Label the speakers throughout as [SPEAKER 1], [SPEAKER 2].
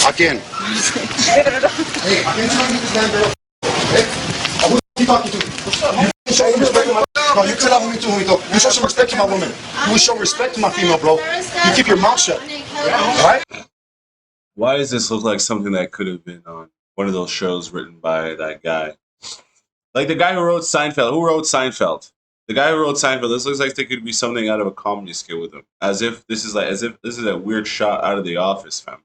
[SPEAKER 1] Again. Hey, I can't tell you this damn girl. Hey, who are you talking to? You show some respect to my... No, you tell her who you to. You show some respect to my woman. You show respect to my female, bro. You keep your mouth shut. Alright?
[SPEAKER 2] Why does this look like something that could have been on one of those shows written by that guy? Like the guy who wrote Seinfeld. Who wrote Seinfeld? The guy who wrote Seinfeld. This looks like there could be something out of a comedy skit with him. As if this is a weird shot out of The Office, fam.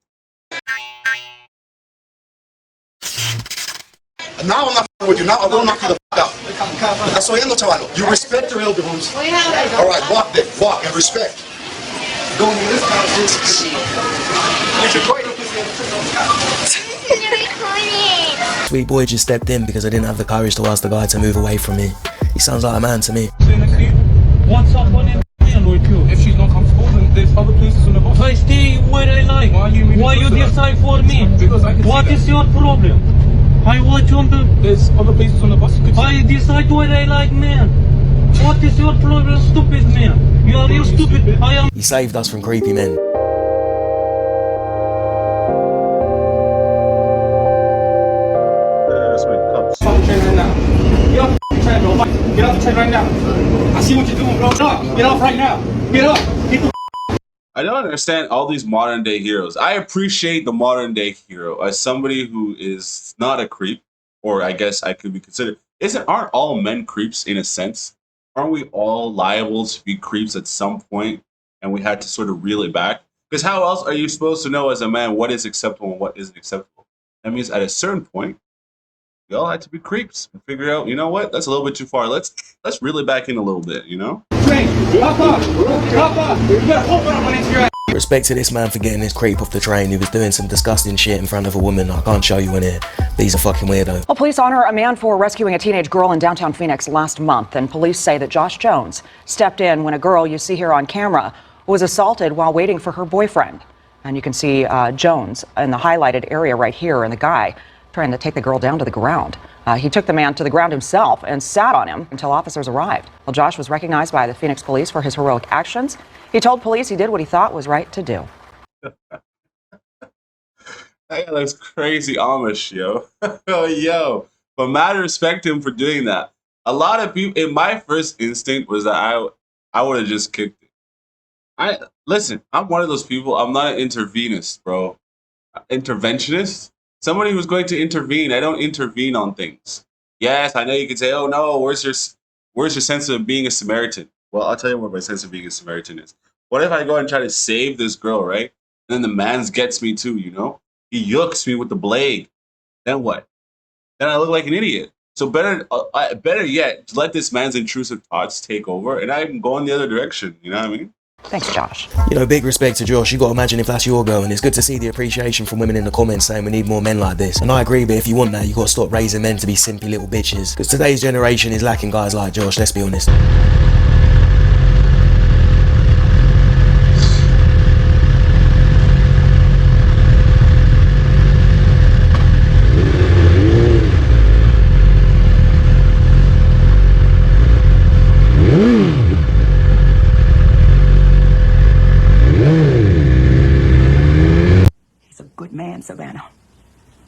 [SPEAKER 1] Now I'm not with you. Now I will knock you the out. That's why I'm telling you. You respect your elder homes. Alright, walk there. Walk and respect. Go in this
[SPEAKER 3] Sweet boy just stepped in because I didn't have the courage to ask the guy to move away from me. He sounds like a man to me.
[SPEAKER 4] What's up on it? If she's not comfortable, then there's other places on the bus. I stay where I like. Why you decide for me?
[SPEAKER 1] Because I can
[SPEAKER 4] what is your problem? I watch on the...
[SPEAKER 1] There's other places on the bus.
[SPEAKER 4] I decide where I like, man. What is your problem, stupid man? You are real stupid. I am...
[SPEAKER 3] He saved us from creepy men.
[SPEAKER 2] That's my cups.
[SPEAKER 4] Get off the train right now. Get off the train, bro. Get off the train right now. I see what you're doing, bro. Get off right now. Get up. Get the...
[SPEAKER 2] I don't understand all these modern day heroes. I appreciate the modern day hero as somebody who is not a creep, or I guess I could be considered. Aren't all men creeps in a sense? Aren't we all liable to be creeps at some point, and we had to sort of reel it back? Because how else are you supposed to know as a man what is acceptable and what isn't acceptable? That means at a certain point, we all had to be creeps and figure out, you know what, that's a little bit too far. Let's reel it back in a little bit, you know?
[SPEAKER 3] Respect to this man for getting his creep off the train. He was doing some disgusting shit in front of a woman. I can't show you in here, but he's a fucking weirdo.
[SPEAKER 5] Well, police honor a man for rescuing a teenage girl in downtown Phoenix last month, and police say that Josh Jones stepped in when a girl you see here on camera was assaulted while waiting for her boyfriend. And you can see Jones in the highlighted area right here, and the guy trying to take the girl down to the ground. He took the man to the ground himself and sat on him until officers arrived. Well, Josh was recognized by the Phoenix police for his heroic actions. He told police he did what he thought was right to do.
[SPEAKER 2] That guy looks crazy Amish, yo. Yo. But mad respect to him for doing that. A lot of people, in my first instinct was that I would have just kicked it. Listen, I'm one of those people, I'm not an intervenist, bro. Interventionist? Somebody who's going to intervene. I don't intervene on things. Yes, I know you can say, oh no, where's your sense of being a Samaritan? Well, I'll tell you what my sense of being a Samaritan is. What if I go and try to save this girl, right? And then the man's gets me too, you know? He yooks me with the blade. Then what? Then I look like an idiot. So better yet, let this man's intrusive thoughts take over and I'm going the other direction. You know what I mean?
[SPEAKER 5] Thanks, Josh.
[SPEAKER 3] You know, big respect to Josh. You got to imagine if that's your girl, and it's good to see the appreciation from women in the comments saying we need more men like this. And I agree, but if you want that, you got to stop raising men to be simpy little bitches. Because today's generation is lacking guys like Josh, let's be honest.
[SPEAKER 5] Savannah.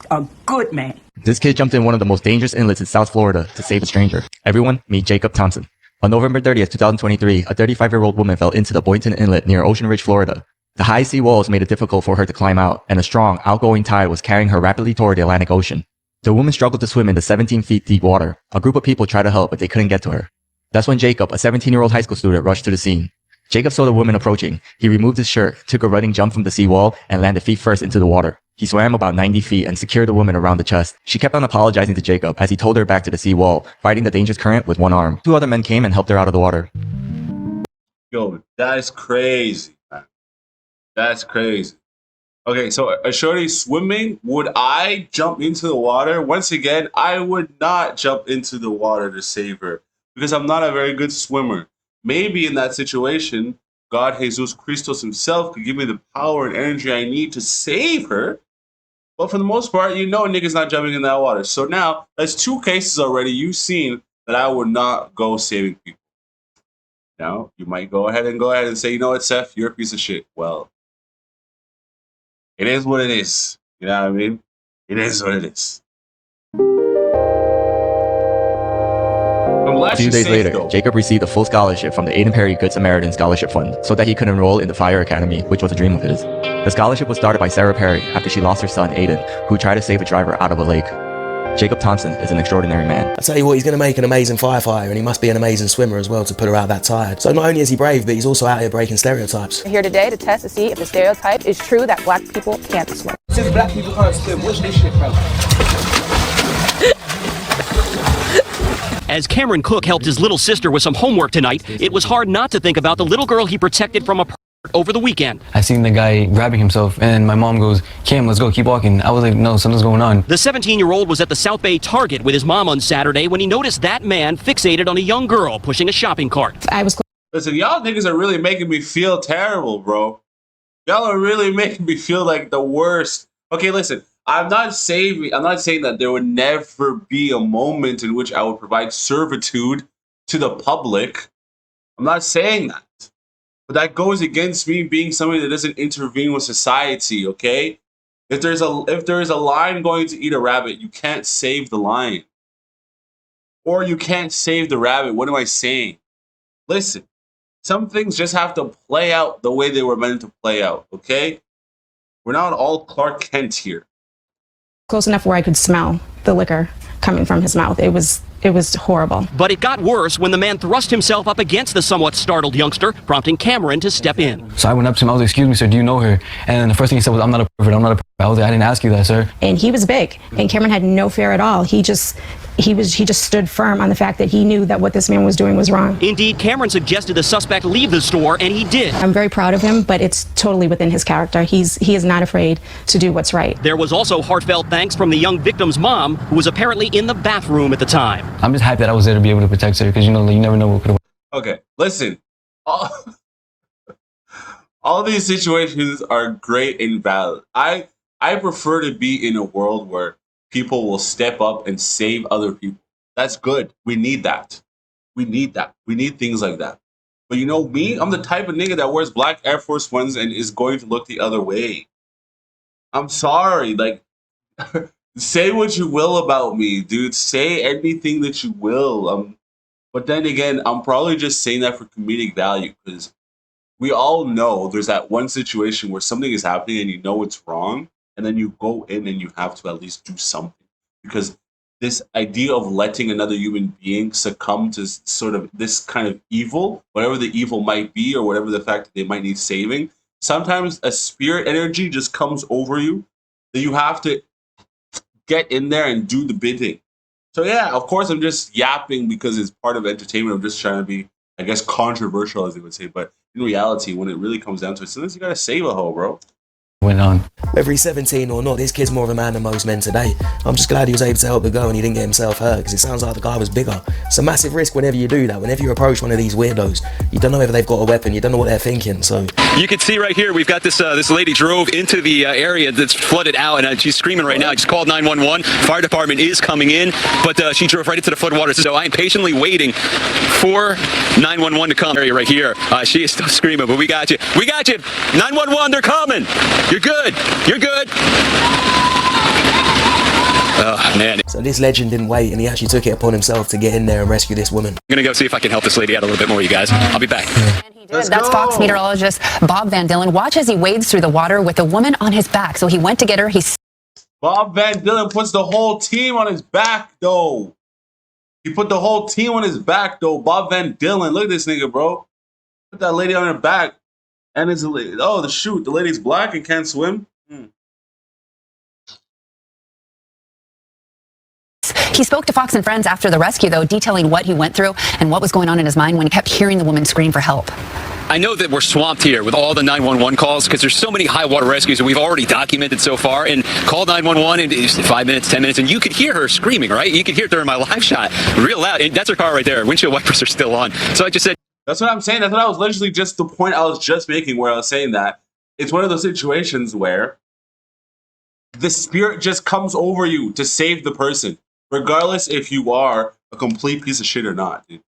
[SPEAKER 5] A good man.
[SPEAKER 6] This kid jumped in one of the most dangerous inlets in South Florida to save a stranger. Everyone, meet Jacob Thompson. On November 30th, 2023, a 35-year-old woman fell into the Boynton Inlet near Ocean Ridge, Florida. The high sea walls made it difficult for her to climb out, and a strong, outgoing tide was carrying her rapidly toward the Atlantic Ocean. The woman struggled to swim in the 17 feet deep water. A group of people tried to help, but they couldn't get to her. That's when Jacob, a 17-year-old high school student, rushed to the scene. Jacob saw the woman approaching. He removed his shirt, took a running jump from the seawall, and landed feet first into the water. He swam about 90 feet and secured the woman around the chest. She kept on apologizing to Jacob as he told her back to the seawall, fighting the dangerous current with one arm. Two other men came and helped her out of the water.
[SPEAKER 2] Yo, that is crazy, man. That's crazy. Okay, so a shorty swimming, would I jump into the water? Once again, I would not jump into the water to save her because I'm not a very good swimmer. Maybe in that situation, God, Jesus Christos himself could give me the power and energy I need to save her. But for the most part, you know niggas not jumping in that water. So now, that's two cases already you've seen that I would not go saving people. Now, you might go ahead and say, you know what, Seth, you're a piece of shit. Well, it is what it is. You know what I mean? It is what it is.
[SPEAKER 6] A few days later, Jacob received a full scholarship from the Aiden Perry Good Samaritan Scholarship Fund so that he could enroll in the Fire Academy, which was a dream of his. The scholarship was started by Sarah Perry after she lost her son, Aiden, who tried to save a driver out of a lake. Jacob Thompson is an extraordinary man.
[SPEAKER 3] I tell you what, he's going to make an amazing firefighter, and he must be an amazing swimmer as well to put her out that tired. So not only is he brave, but he's also out here breaking stereotypes.
[SPEAKER 7] We're here today to test to see if the stereotype is true that black people can't swim.
[SPEAKER 8] Since black people can't swim, what's this shit, bro?
[SPEAKER 9] As Cameron Cook helped his little sister with some homework tonight, it was hard not to think about the little girl he protected from a pervert over the weekend.
[SPEAKER 10] I seen the guy grabbing himself, and my mom goes, Cam, let's go, keep walking. I was like, no, something's going on.
[SPEAKER 9] The 17-year-old was at the South Bay Target with his mom on Saturday when he noticed that man fixated on a young girl pushing a shopping cart.
[SPEAKER 2] Listen, y'all niggas are really making me feel terrible, bro. Y'all are really making me feel like the worst. Okay, listen. I'm not saying that there would never be a moment in which I would provide servitude to the public. I'm not saying that. But that goes against me being somebody that doesn't intervene with society, okay? If there is a lion going to eat a rabbit, you can't save the lion. Or you can't save the rabbit. What am I saying? Listen, some things just have to play out the way they were meant to play out, okay? We're not all Clark Kent here.
[SPEAKER 7] Close enough where I could smell the liquor coming from his mouth. It was horrible.
[SPEAKER 9] But it got worse when the man thrust himself up against the somewhat startled youngster, prompting Cameron to step in.
[SPEAKER 10] So I went up to him, I was like, excuse me, sir, do you know her? And the first thing he said was, I'm not a pervert, I'm not a pervert. I was like, I didn't ask you that, sir.
[SPEAKER 7] And he was big, and Cameron had no fear at all. He just stood firm on the fact that he knew that what this man was doing was wrong.
[SPEAKER 9] Indeed, Cameron suggested the suspect leave the store, and he did.
[SPEAKER 7] I'm very proud of him, but it's totally within his character. He is not afraid to do what's right.
[SPEAKER 9] There was also heartfelt thanks from the young victim's mom, who was apparently in the bathroom at the time.
[SPEAKER 10] I'm just happy that I was there to be able to protect her, because you never know what could have.
[SPEAKER 2] Okay, listen. All these situations are great and valid. I prefer to be in a world where people will step up and save other people. That's good. We need that. We need that. We need things like that. But you know me, I'm the type of nigga that wears black Air Force Ones and is going to look the other way. I'm sorry. Like, say what you will about me, dude. Say anything that you will. But then again, I'm probably just saying that for comedic value, because we all know there's that one situation where something is happening and you know it's wrong, and then you go in and you have to at least do something. Because this idea of letting another human being succumb to sort of this kind of evil, whatever the evil might be, or whatever the fact that they might need saving, sometimes a spirit energy just comes over you that you have to get in there and do the bidding. So yeah, of course I'm just yapping because it's part of entertainment. I'm just trying to be, I guess, controversial, as they would say. But in reality, when it really comes down to it, sometimes you gotta save a hoe, bro.
[SPEAKER 10] Went on.
[SPEAKER 3] Whether he's 17 or not, this kid's more of a man than most men today. I'm just glad he was able to help the girl and he didn't get himself hurt, because it sounds like the guy was bigger. It's a massive risk whenever you do that. Whenever you approach one of these weirdos, you don't know whether they've got a weapon, you don't know what they're thinking, so...
[SPEAKER 11] You can see right here, we've got this lady drove into the area that's flooded out, and she's screaming right now. Just called 911. Fire department is coming in, but she drove right into the floodwaters. So I'm patiently waiting for 911 to come. Area right here. She is still screaming, but we got you. We got you. 911, they're coming. You're good. You're good. Oh, man.
[SPEAKER 3] So this legend didn't wait, and he actually took it upon himself to get in there and rescue this woman.
[SPEAKER 11] I'm gonna go see if I can help this lady out a little bit more, you guys. I'll be back.
[SPEAKER 7] And he did. That's Fox meteorologist Bob Van Dillen. Watch as he wades through the water with a woman on his back. So he went to get her.
[SPEAKER 2] Bob Van Dillen puts the whole team on his back, though. He put the whole team on his back, though. Bob Van Dillen. Look at this nigga, bro. Put that lady on her back. And it's, oh, shoot, the lady's black and can't swim?
[SPEAKER 7] He spoke to Fox and Friends after the rescue, though, detailing what he went through and what was going on in his mind when he kept hearing the woman scream for help.
[SPEAKER 11] I know that we're swamped here with all the 911 calls because there's so many high water rescues that we've already documented so far, and call 911 in 5 minutes, 10 minutes, and you could hear her screaming, right? You could hear it during my live shot, real loud. And that's her car right there. Windshield wipers are still on. So I just said,
[SPEAKER 2] that's what I'm saying. That's what I was literally just the point I was just making, where I was saying that it's one of those situations where the spirit just comes over you to save the person, regardless if you are a complete piece of shit or not, dude.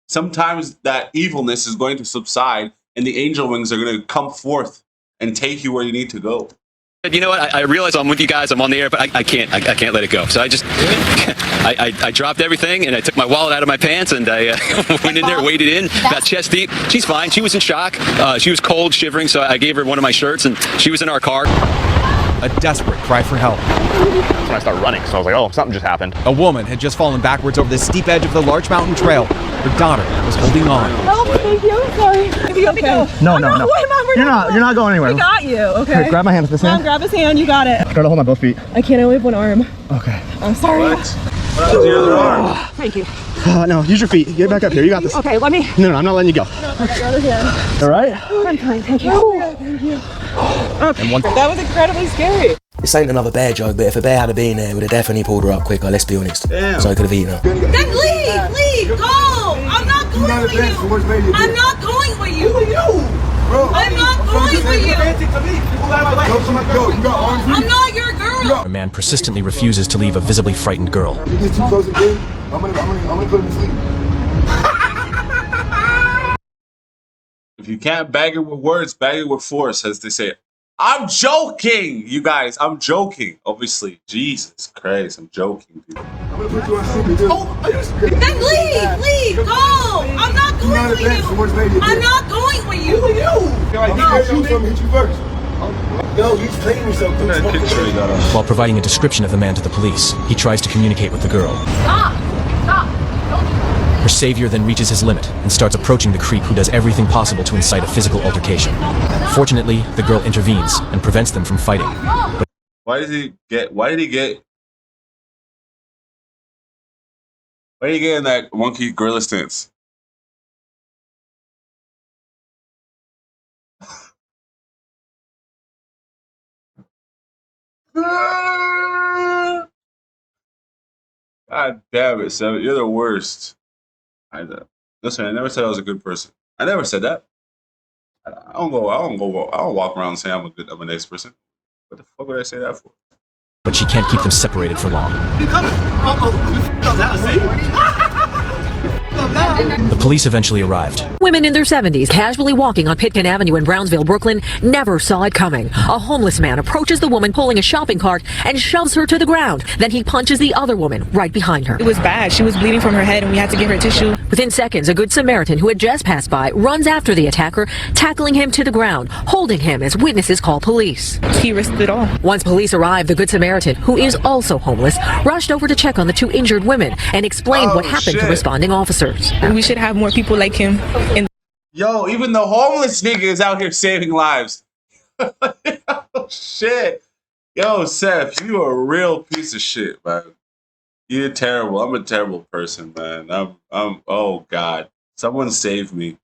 [SPEAKER 2] Sometimes that evilness is going to subside and the angel wings are going to come forth and take you where you need to go.
[SPEAKER 11] You know what? I realize I'm with you guys. I'm on the air, but I can't let it go. So I just, I dropped everything and I took my wallet out of my pants and I went in there, waded in, got chest deep. She's fine. She was in shock. She was cold, shivering. So I gave her one of my shirts and she was in our car.
[SPEAKER 12] A desperate cry for help.
[SPEAKER 13] That's when I started running, so I was like, oh, something just happened.
[SPEAKER 12] A woman had just fallen backwards over the steep edge of the large mountain trail. Her daughter was holding on.
[SPEAKER 14] Help, thank you. I'm sorry. Maybe okay.
[SPEAKER 13] No.
[SPEAKER 14] You're
[SPEAKER 13] not going anywhere.
[SPEAKER 14] We got you. Okay.
[SPEAKER 13] Here, grab my hand with this hand.
[SPEAKER 14] Mom, grab his hand. You got it.
[SPEAKER 13] Try to hold my both feet.
[SPEAKER 14] I can't. I only have one arm.
[SPEAKER 13] Okay.
[SPEAKER 14] I'm sorry.
[SPEAKER 2] What happened to your other arm?
[SPEAKER 14] Thank you.
[SPEAKER 13] No, use your feet. Get back up here. You got this.
[SPEAKER 14] Okay, let me.
[SPEAKER 13] No, I'm not letting you go.
[SPEAKER 14] I got your other hand.
[SPEAKER 13] All right?
[SPEAKER 14] I'm fine. Thank you. Thank you.
[SPEAKER 12] And
[SPEAKER 14] That was incredibly scary.
[SPEAKER 3] This ain't another bear joke, but if a bear had been there, it would have definitely pulled her up quicker, let's be honest.
[SPEAKER 2] Damn.
[SPEAKER 3] So I could have eaten her.
[SPEAKER 14] Then leave, go. I'm not going with you. I'm not going with you. I'm not going with you. I'm not your girl.
[SPEAKER 12] a man persistently refuses to leave a visibly frightened girl.
[SPEAKER 1] If you get too close again, I'm gonna put him to sleep.
[SPEAKER 2] If you can't bag it with words, bag it with force, as they say. I'm joking, you guys. I'm joking. Obviously, Jesus Christ, I'm joking, people.
[SPEAKER 1] I'm gonna put you on sleep.
[SPEAKER 14] Then leave, go. I'm not going with you. I'm not going with you.
[SPEAKER 1] Hit you first. No, he's playing himself.
[SPEAKER 12] While providing a description of the man to the police, he tries to communicate with the girl.
[SPEAKER 14] Stop.
[SPEAKER 12] Her savior then reaches his limit and starts approaching the creep, who does everything possible to incite a physical altercation. Fortunately, the girl intervenes and prevents them from fighting.
[SPEAKER 2] Why did he get in that monkey gorilla stance? God damn it, Seven. You're the worst. Listen, I never said I was a good person. I never said that. I don't walk around saying I'm a nice person. What the fuck would I say that for?
[SPEAKER 12] But she can't keep them separated for long. The police eventually arrived.
[SPEAKER 15] Women in their 70s casually walking on Pitkin Avenue in Brownsville, Brooklyn, never saw it coming. A homeless man approaches the woman pulling a shopping cart and shoves her to the ground. Then he punches the other woman right behind her.
[SPEAKER 16] It was bad. She was bleeding from her head and we had to give her tissue.
[SPEAKER 15] Within seconds, a Good Samaritan who had just passed by runs after the attacker, tackling him to the ground, holding him as witnesses call police.
[SPEAKER 16] He risked it all.
[SPEAKER 15] Once police arrived, the Good Samaritan, who is also homeless, rushed over to check on the two injured women and explained what happened to responding officers.
[SPEAKER 16] We should have more people like him.
[SPEAKER 2] Yo, even the homeless nigga is out here saving lives. Oh, shit. Yo, Seth, you are a real piece of shit, man. You're terrible. I'm a terrible person, man. I'm oh God. Someone save me.